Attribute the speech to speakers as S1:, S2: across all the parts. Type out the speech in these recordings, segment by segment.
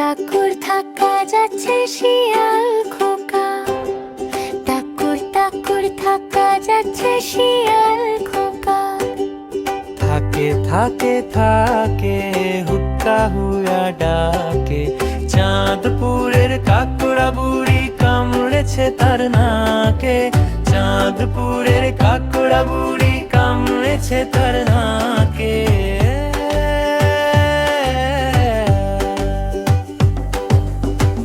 S1: তাকুর থাকা যাচ্ছে শিয়াল খোকা, তাকুর তাকুর থাকা যাচ্ছে শিয়াল খোকা।
S2: থাকে থাকে থাকে হুক্কা হুয়া ডাকে, চাঁদপুরের কাকুড়া বুড়ি কামড়েছে তার নাকে। চাঁদপুরের কাকুড়া বুড়ি কামড়েছে তার নাকে।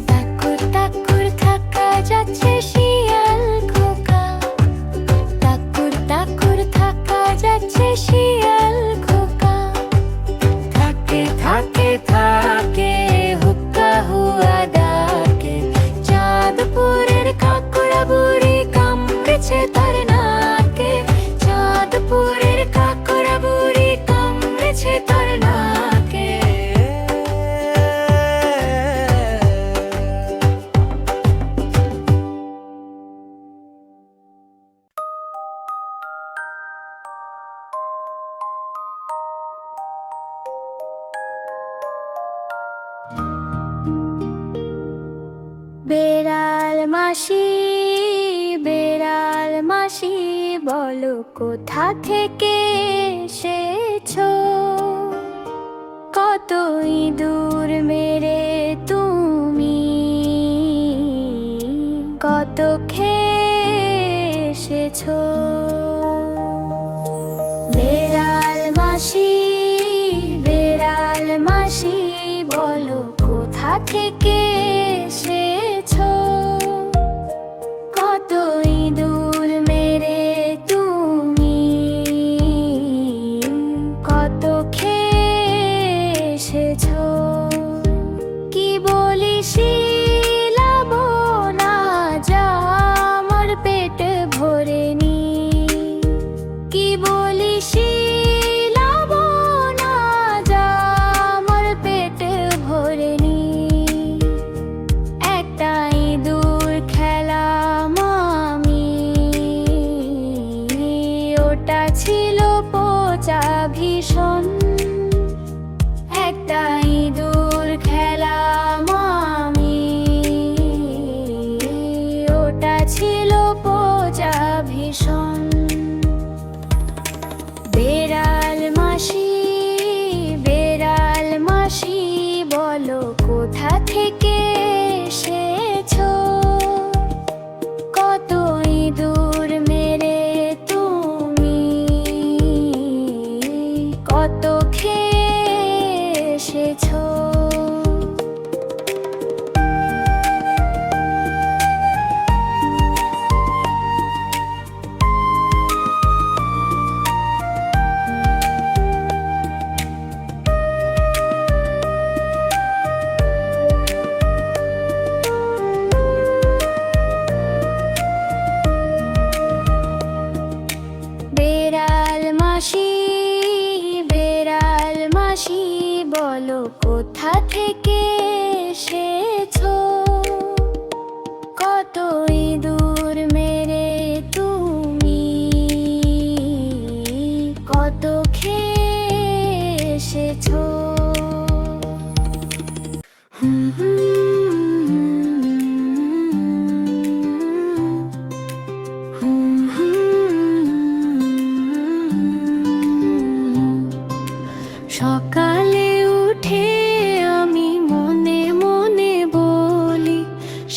S1: তাকুর তাকুর থাকা যাচ্ছে শিয়াল খোকা, তাকুর তাকুর থাকা যাচ্ছে শিয়াল খোকা। থাকে থাকে থাকে হুক্কা হুয়া ডাকে, চাঁদপুরের কাকুড়া বুড়ি কামড়েছে তার নাকে। চাঁদপুরের কাকুড়া বুড়ি কামড়েছে তার নাকে। বেড়াল মাসি, বেড়াল মাসি, বলো কোথা থেকে এসেছো? কত ইঁদুর মেরে তুমি কত খেয়ে এসেছো? বেড়াল মাসি, বেড়াল মাসি, বলো কোথা থেকে এসেছো? কত ইঁদুর মেরে তুমি কত খেয়ে এসেছো? কি বলি শিলাবো না যা আমার পেট ভরেনি, কি বলি শিলাবো না যা আমার পেট ভরেনি। একটা ইঁদুর খেলাম আমি, ওটা ছিল পচা ভীষণ। একটা ইঁদুর খেলাম আমি, ওটা ছিল পচা ভীষণ। বেড়াল মাসি, বেড়াল মাসি, বলো কোথা থেকে এসেছো? কত ইঁদুর মেরে তুমি কত খেয়ে এসেছো? বেড়াল মাসি, বেড়াল মাসি, বলো কোথা থেকে এসেছো? কত ইঁদুর মেরে তুমি কত খেয়ে এসেছো? সকালে উঠে আমি মনে মনে বলি,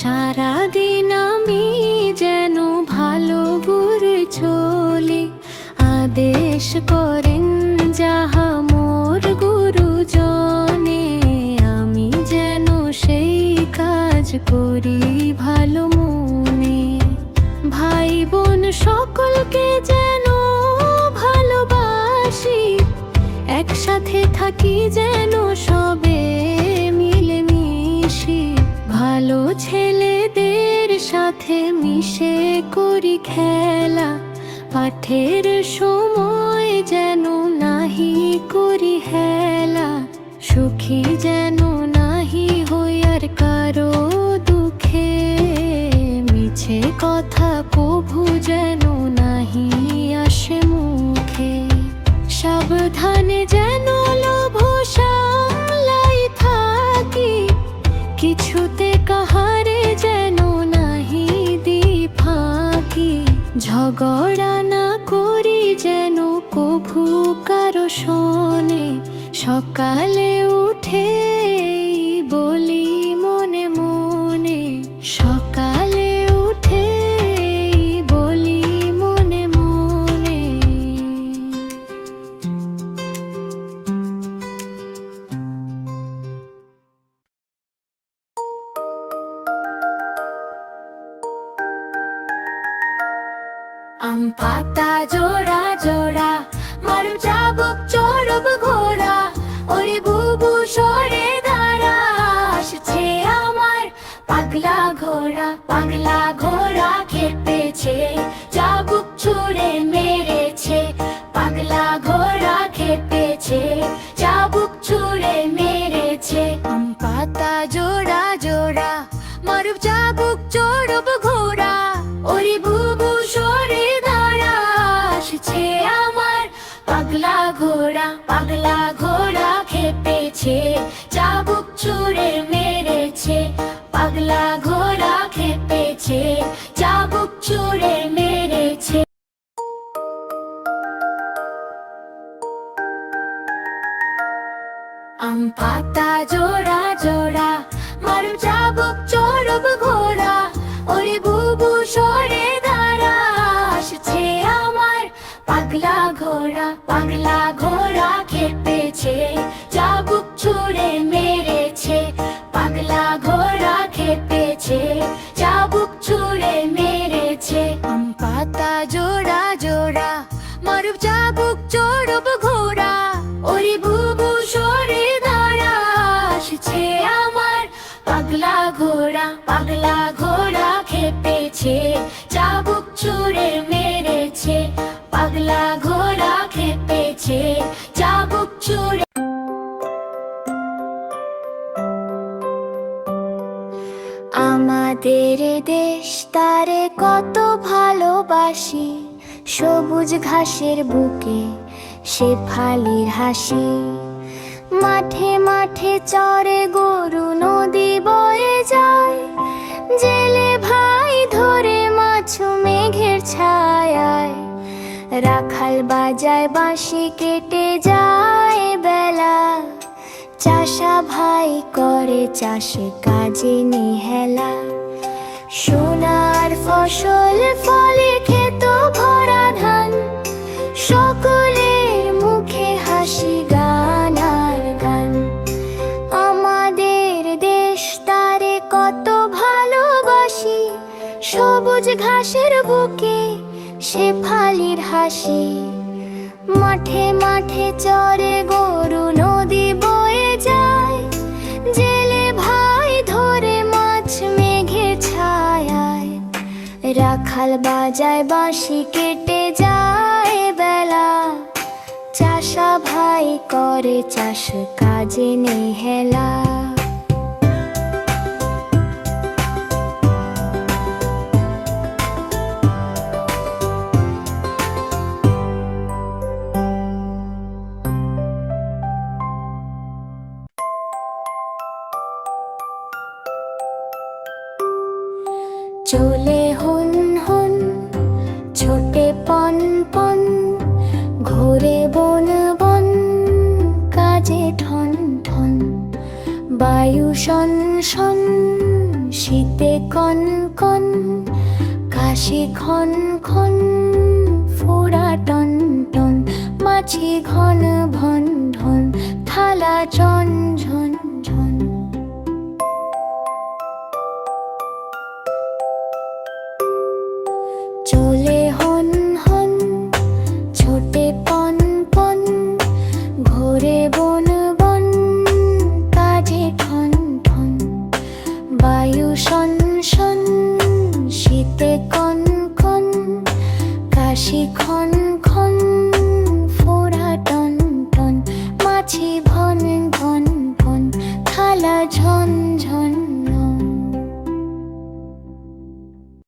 S1: সারাদিন আমি যেন ভালো গুরু চলি। আদেশ করেন যাহা মোর গুরুজনে, আমি যেন সেই কাজ করি ভালো মনে। ভাই বোন সকলকে যেন ভালোবাসি, একসাথে থাকি যেন সবে মিলেমিশি। ভালো ছেলেদের সাথে মিশে করি খেলা, পাঠের সময় যেন নাহি করি হেলা। সুখী যেন নাহি হই আর কারো দুঃখে, মিছে কথা কভু যেন নাহি আসে মুখে। সাবধানে যেন লোভ সামলাই থাকি, ঝগড়া না করি যেন কভু কারো শোনে, সকালে উঠে বলি মনে মনে, সকালে উঠে বলি মনে মনে। আম পাতা জোড়া জোড়া, মারু চাবুক চড়ব ঘোড়া, ওরে বুবু সরে দাঁড়া, আসছে আমার পাগলা ঘোড়া। পাগলা ঘোড়া খেপেছে, চাবুক ছুঁড়ে মেরেছে, পাগলা ঘোড়া খেপেছে, চাবুক ছুঁড়ে মেরেছে। আম পাতা জোড়া জোড়া, মারু চাবুক চড়ব ঘোড়া, ওরে বুবু সরে দাঁড়া, আসছে আমার পাগলা ঘোড়া। পাগলা ঘোড়া খেপেছে, চাবুক ছুঁড়ে মেরেছে, পাগলা ঘোড়া খেপেছে, চাবুক ছুঁড়ে মেরেছে। আম পাতা জোড়া জোড়া, মারু চাবুক চড়ব ঘোড়া, ওরে বুবু সরে দাঁড়া, আসছে আমার পাগলা ঘোড়া। পাগলা ঘোড়া খেপেছে, চাবুক ছুঁড়ে মেরেছে, পাগলা ঘোড়া খেপেছে, চাবুক ছুঁড়ে মেরেছে। আম পাতা জোড়া জোড়া, মারু চাবুক চড়ব ঘোড়া, ওরে বুবু সরে দাঁড়া, আসছে আমার পাগলা ঘোড়া। পাগলা ঘোড়া খেপেছে, চাবুক ছুঁড়ে মেরেছে, পাগলা ঘোড়া খেপেছে, চাবুক ছুঁড়ে। আমাদের দেশ তারে কত ভালোবাসি, সবুজ ঘাসের বুকে শেফালির হাসি, মাঠে মাঠে চরে গরু, নদী বয়ে যায়, জেলে ভাই ধরে মাছ মেঘের ছায়ায়, রাখাল বাজায় বাঁশি, কেটে যায় বেলা, চাষা ভাই করে চাষে কাজে নিহেলা, সোনার ফসল ফলে ক্ষেত ভরা ধান, সকলের মুখে হাসি গান আর গান। আমাদের দেশ তারে কত ভালোবাসি, সবুজ ঘাসের বুকে শেফালির হাসি, মাঠে মাঠে চরে গরু, নদী বয়ে যায়, জেলে ভাই ধরে মাছ মেঘের ছায়ায়, রাখাল বাজায় বাঁশি, কেটে যায় বেলা, চাষা ভাই করে চাষ কাজে নিহেলা। চলে হুন হুন ছোটে পন পন, ঘোরে বন বন কাজে ঠন ঠন, বায়ু শন শন শীতে কন কন, কাশি খন খন ফোড়া টন টন, মাছি ঘন ভন ঢন, থালা ঝন ঝন ঝন। চলে হন হন ছোটে পন পন, ঘোরে বন বন কাজে ঠন ঠন, বায়ু শন শন শীতে কন কন, কাশি